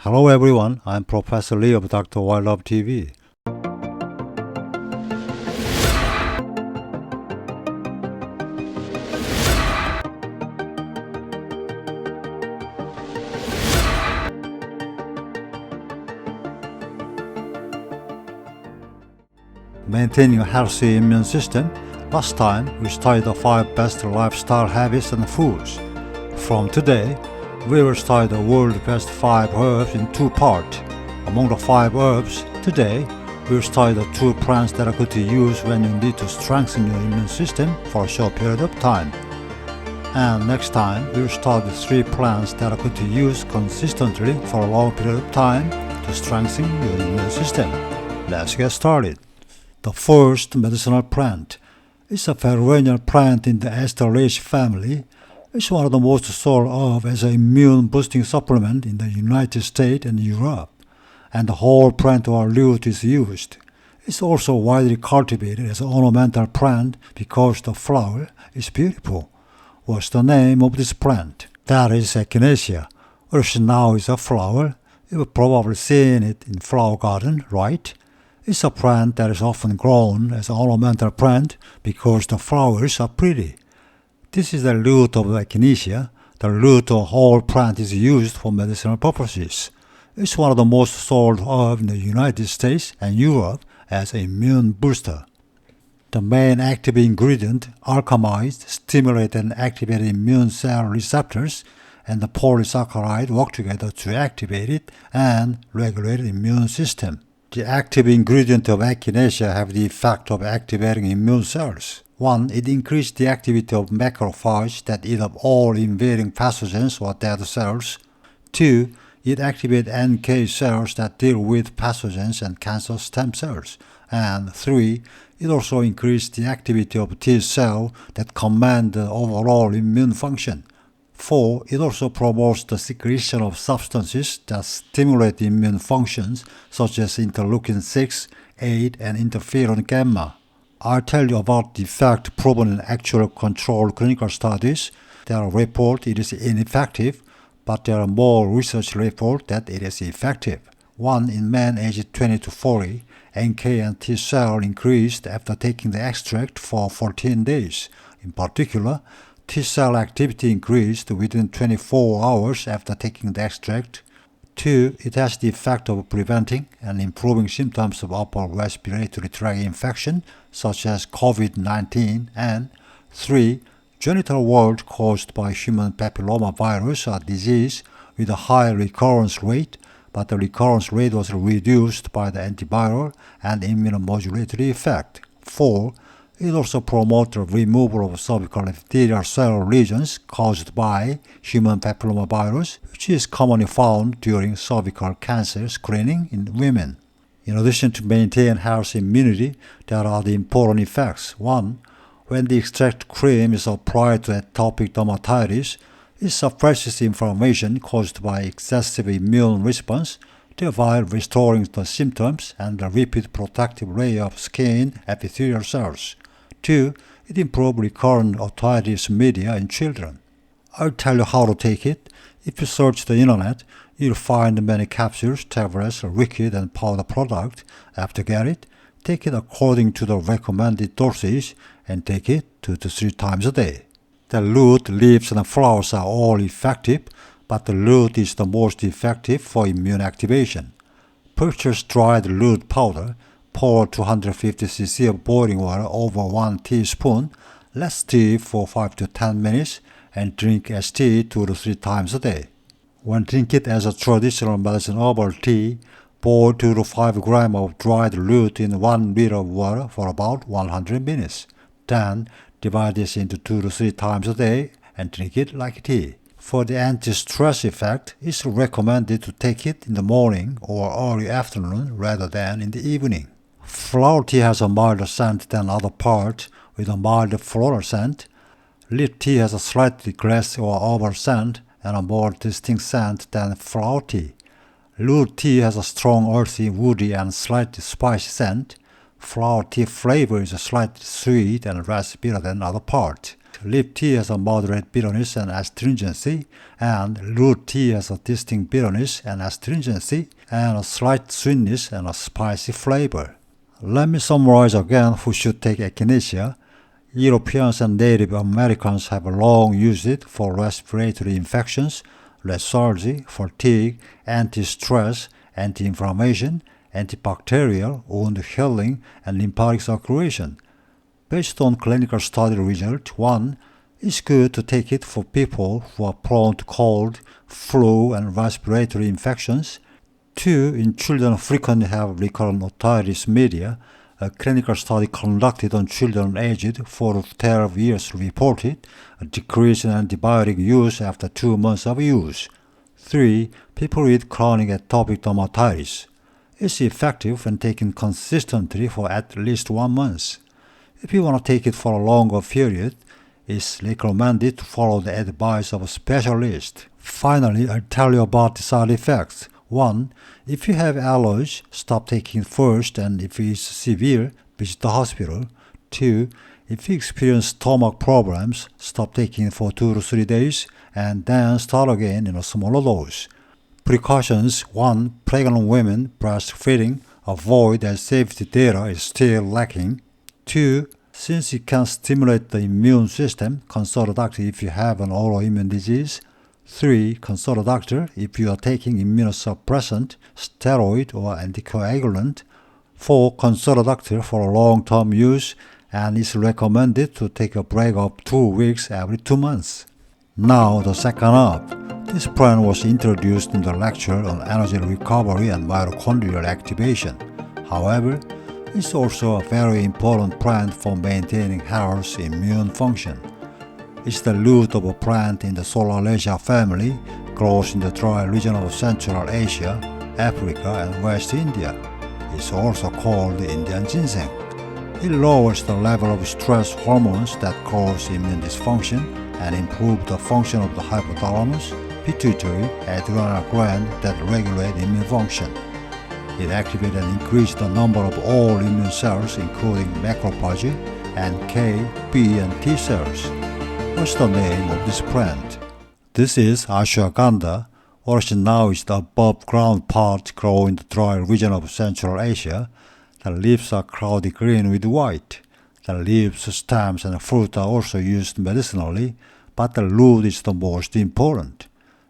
Hello everyone, I'm Professor Lee of Dr. Wildlove TV. Maintaining a healthy immune system. Last time we studied the 5 best lifestyle habits and foods. From today, we will study the world's best 5 herbs in 2 parts. Among the 5 herbs, today we will study the 2 plants that are good to use when you need to strengthen your immune system for a short period of time. And next time we will study the 3 plants that are good to use consistently for a long period of time to strengthen your immune system. Let's get started. The first medicinal plant is a perennial plant in the Asteracea family. It's one of the most sought of as an immune-boosting supplement in the United States and Europe, and the whole plant or root is used. It's also widely cultivated as an ornamental plant because the flower is beautiful. What's the name of this plant? That is Echinacea, which now is a flower. You've probably seen it in flower garden, right? It's a plant that is often grown as an ornamental plant because the flowers are pretty. This is the root of Echinacea. The root of the whole plant is used for medicinal purposes. It's one of the most sold herbs in the United States and Europe as an immune booster. The main active ingredient, alkamides, stimulate and activate immune cell receptors, and the polysaccharide work together to activate it and regulate the immune system. The active ingredient of Echinacea have the effect of activating immune cells. 1. It increases the activity of macrophages that eat up all invading pathogens or dead cells. 2. It activates NK cells that deal with pathogens and cancer stem cells. And 3. It also increases the activity of T cells that command the overall immune function. 4. It also promotes the secretion of substances that stimulate immune functions such as interleukin-6, 8, and interferon gamma. I'll tell you about the effect proven in actual controlled clinical studies. There are reports it is ineffective, but there are more research reports that it is effective. 1. In men aged 20 to 40, NK and T cell increased after taking the extract for 14 days. In particular, T cell activity increased within 24 hours after taking the extract. 2. It has the effect of preventing and improving symptoms of upper respiratory tract infection such as COVID-19. And 3. Genital warts caused by human papillomavirus are disease with a high recurrence rate, but the recurrence rate was reduced by the antiviral and immunomodulatory effect. 4. It also promotes the removal of cervical epithelial cell lesions caused by human papillomavirus, which is commonly found during cervical cancer screening in women. In addition to maintain healthy immunity, there are the important effects. 1. When the extract cream is applied to atopic dermatitis, it suppresses inflammation caused by excessive immune response, thereby restoring the symptoms and the repeat protective layer of skin epithelial cells. 2. It improves recurrent otitis media in children. I'll tell you how to take it. If you search the internet, you'll find many capsules, tablets, liquid, and powder product. After get it, take it according to the recommended dosage and take it 2 to 3 times a day. The root, leaves, and flowers are all effective, but the root is the most effective for immune activation. Purchase dried root powder. Pour 250 cc of boiling water over 1 teaspoon. Let steep for 5 to 10 minutes and drink as tea 2 to 3 times a day. When drink it as a traditional medicine herbal tea, boil 2 to 5 grams of dried root in 1 liter of water for about 100 minutes. Then divide this into 2 to 3 times a day and drink it like tea. For the anti-stress effect, it's recommended to take it in the morning or early afternoon rather than in the evening. Flower tea has a milder scent than other parts, with a milder floral scent. Leaf tea has a slightly grassy or herbal scent and a more distinct scent than flower tea. Root tea has a strong earthy, woody, and slightly spicy scent. Flower tea flavor is slightly sweet and less bitter than other parts. leaf tea has a moderate bitterness and astringency, and root tea has a distinct bitterness and astringency, and a slight sweetness and a spicy flavor. Let me summarize again who should take echinacea. Europeans and Native Americans have long used it for respiratory infections, lethargy, fatigue, anti-stress, anti-inflammation, antibacterial, wound healing, and lymphatic circulation. Based on clinical study result, 1. It's good to take it for people who are prone to cold, flu, and respiratory infections. 2. In children who frequently have recurrent otitis media, a clinical study conducted on children aged 4 to 12 years reported a decrease in antibiotic use after 2 months of use. 3. People with chronic atopic dermatitis. It's effective when taken consistently for at least 1 month. If you want to take it for a longer period, it's recommended to follow the advice of a specialist. Finally, I'll tell you about the side effects. 1. If you have allergies, stop taking it first, and if it's severe, visit the hospital. 2. If you experience stomach problems, stop taking it for 2 to 3 days, and then start again in a smaller dose. Precautions. 1. Pregnant women breastfeeding. Avoid as safety data is still lacking. 2. Since it can stimulate the immune system, consult a doctor if you have an autoimmune disease. 3. Consult a doctor if you are taking immunosuppressant, steroid, or anticoagulant. 4. Consult a doctor for a long-term use, and it's recommended to take a break of 2 weeks every 2 months. Now the second half. This plan was introduced in the lecture on energy recovery and mitochondrial activation. However, it's also a very important plant for maintaining health immune function. It's the root of a plant in the Solanaceae family, grows in the dry region of Central Asia, Africa, and West India. It's also called the Indian ginseng. It lowers the level of stress hormones that cause immune dysfunction and improve the function of the hypothalamus, pituitary, adrenal gland that regulate immune function. It activates and increases the number of all immune cells, including macrophages, NK, B, and T cells. What's the name of this plant? This is ashwagandha. Origin now is the above ground part grown in the dry region of Central Asia. The leaves are cloudy green with white. The leaves, stems, and fruit are also used medicinally, but the root is the most important.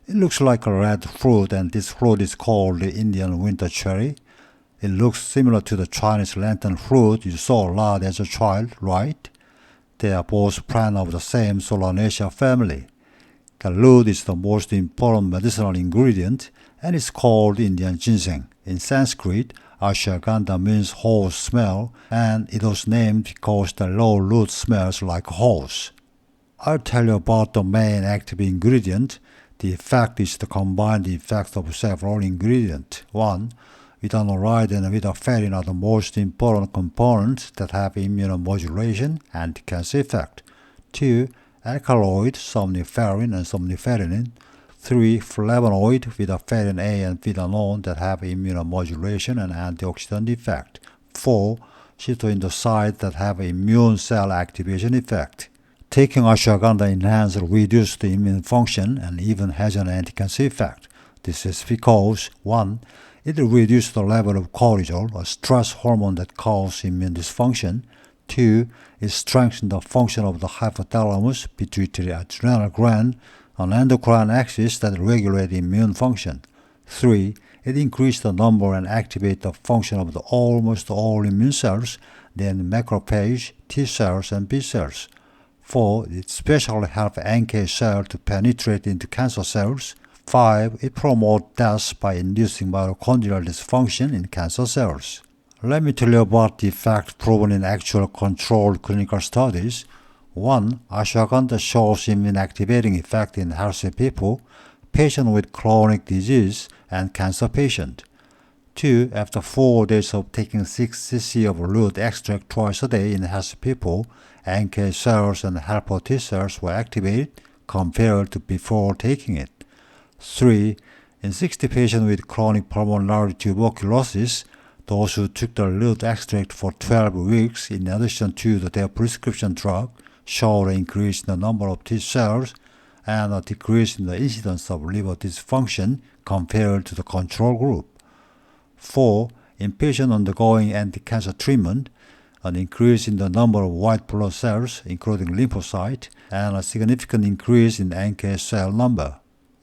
It looks like a red fruit, and this fruit is called the Indian winter cherry. It looks similar to the Chinese lantern fruit you saw a lot as a child, right? They are both plants of the same Solanaceae family. The root is the most important medicinal ingredient, and is called Indian ginseng. In Sanskrit, ashwagandha means horse smell, and it was named because the raw root smells like a horse. I'll tell you about the main active ingredient. The effect is the combined effect of several ingredients. 1. Ethanolyte and vitaferin are the most important components that have immunomodulation and anti-cancer effect. 2. Alkaloid, somniferin and somniferinin. 3. Flavonoid, vitaferin A and phenol that have immunomodulation and antioxidant effect. 4. Cytoindicides that have immune cell activation effect. Taking ashwagandha enhances or reduces the immune function and even has an anti-cancer effect. This is because 1. It reduces the level of cortisol, a stress hormone that causes immune dysfunction. 2. It strengthens the function of the hypothalamus, pituitary adrenal gland, an endocrine axis that regulates immune function. 3. It increases the number and activates the function of the almost all immune cells, then macrophage, T cells, and B cells. 4. It especially helps NK cells to penetrate into cancer cells. 5. It promotes death by inducing mitochondrial dysfunction in cancer cells. Let me tell you about the effect proven in actual controlled clinical studies. 1. Ashwagandha shows immune activating effect in healthy people, patients with chronic disease, and cancer patients. 2. After 4 days of taking 6 cc of root extract twice a day in healthy people, NK cells and helper T cells were activated compared to before taking it. 3. In 60 patients with chronic pulmonary tuberculosis, those who took the root extract for 12 weeks in addition to their prescription drug showed an increase in the number of T cells and a decrease in the incidence of liver dysfunction compared to the control group. 4. In patients undergoing anti-cancer treatment, an increase in the number of white blood cells, including lymphocytes, and a significant increase in NK cell number.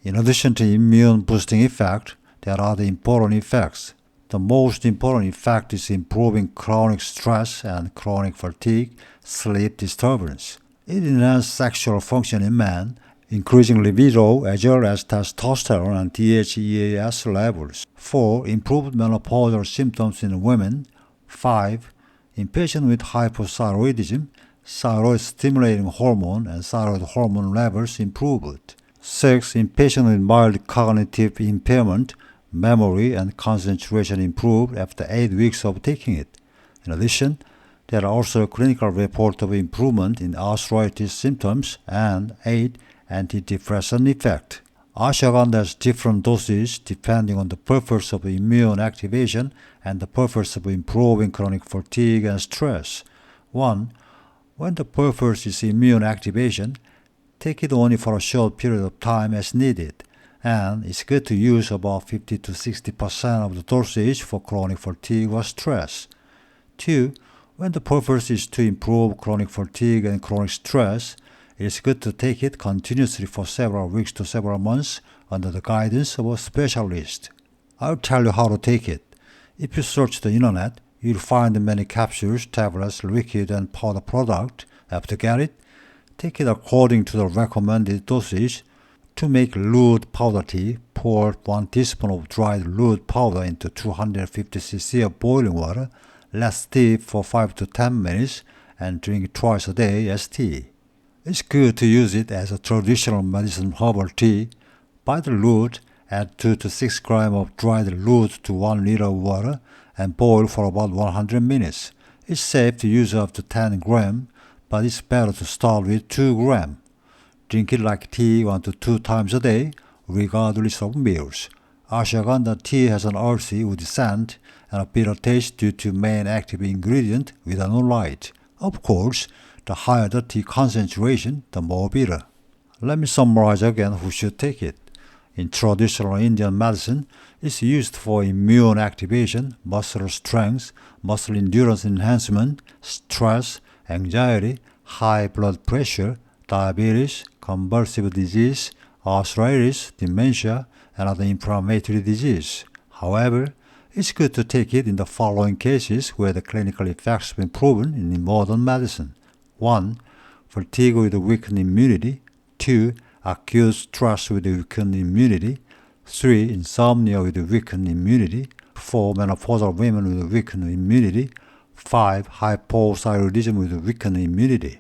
In addition to immune boosting effect, there are other important effects. The most important effect is improving chronic stress and chronic fatigue, sleep disturbance. It enhances sexual function in men, increasing libido as well as testosterone and DHEAS levels. 4. Improved menopausal symptoms in women. 5. In patients with hypothyroidism, thyroid-stimulating hormone and thyroid hormone levels improved. 6. In patients with mild cognitive impairment, memory and concentration improved after 8 weeks of taking it. In addition, there are also clinical reports of improvement in arthritis symptoms and 8. Antidepressant effect. Ashwagandha has different doses depending on the purpose of immune activation and the purpose of improving chronic fatigue and stress. 1. When the purpose is immune activation, take it only for a short period of time as needed, and it's good to use about 50 to 60% of the dosage for chronic fatigue or stress. 2. When the purpose is to improve chronic fatigue and chronic stress, it is good to take it continuously for several weeks to several months under the guidance of a specialist. I'll tell you how to take it. If you search the internet, you'll find many capsules, tablets, liquid, and powder product. After get it, take it according to the recommended dosage. To make lude powder tea, pour 1 teaspoon of dried lude powder into 250 cc of boiling water, let steep for 5 to 10 minutes, and drink twice a day as tea. It's good to use it as a traditional medicine herbal tea. Buy the lude, add 2 to 6 grams of dried lude to 1 liter of water, and boil for about 100 minutes. It's safe to use up to 10 grams, but it's better to start with 2 grams. Drink it like tea 1 to 2 times a day, regardless of meals. Ashwagandha tea has an earthy, woody scent and a bitter taste due to main active ingredient with no light. Of course, the higher the tea concentration, the more bitter. Let me summarize again who should take it. In traditional Indian medicine, it's used for immune activation, muscle strength, muscle endurance enhancement, stress, anxiety, high blood pressure, diabetes, convulsive disease, arthritis, dementia, and other inflammatory disease. However, it's good to take it in the following cases where the clinical effects have been proven in modern medicine. 1. Fatigue with weakened immunity. 2. Acute stress with weakened immunity. 3. Insomnia with weakened immunity. 4. Menopausal women with weakened immunity. 5. Hypothyroidism with weakened immunity.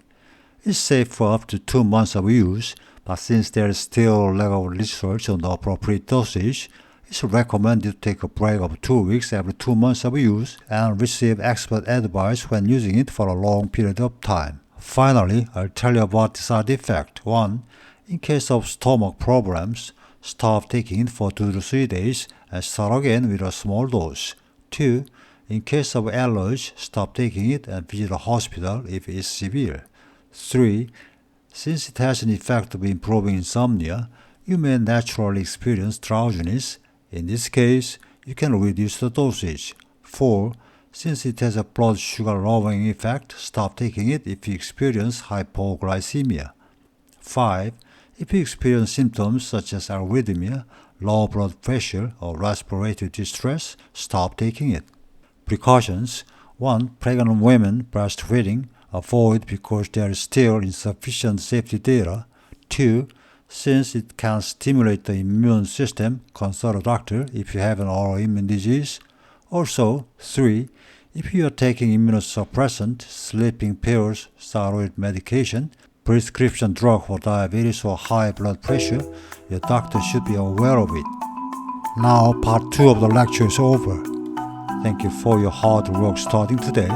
It's safe for up to 2 months of use, but since there is still lack of research on the appropriate dosage, it's recommended to take a break of 2 weeks every 2 months of use and receive expert advice when using it for a long period of time. Finally, I'll tell you about the side effect. 1. In case of stomach problems, stop taking it for 2 to 3 days and start again with a small dose. 2. In case of allergy, stop taking it and visit a hospital if it is severe. 3. Since it has an effect of improving insomnia, you may naturally experience drowsiness. In this case, you can reduce the dosage. 4. Since it has a blood sugar lowering effect, stop taking it if you experience hypoglycemia. 5. If you experience symptoms such as arrhythmia, low blood pressure, or respiratory distress, stop taking it. Precautions. 1. Pregnant women breastfeeding, avoid because there is still insufficient safety data. 2. Since it can stimulate the immune system, consult a doctor if you have an autoimmune disease. Also, 3. If you are taking immunosuppressant, sleeping pills, thyroid medication, prescription drug for diabetes or high blood pressure, your doctor should be aware of it. Now, part 2 of the lecture is over. Thank you for your hard work starting today.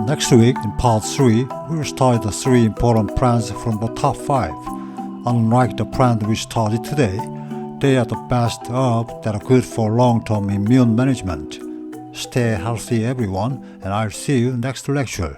Next week, in part 3, we will study the 3 important plants from the top 5. Unlike the plant we studied today, they are the best herbs that are good for long-term immune management. Stay healthy, everyone, and I'll see you next lecture.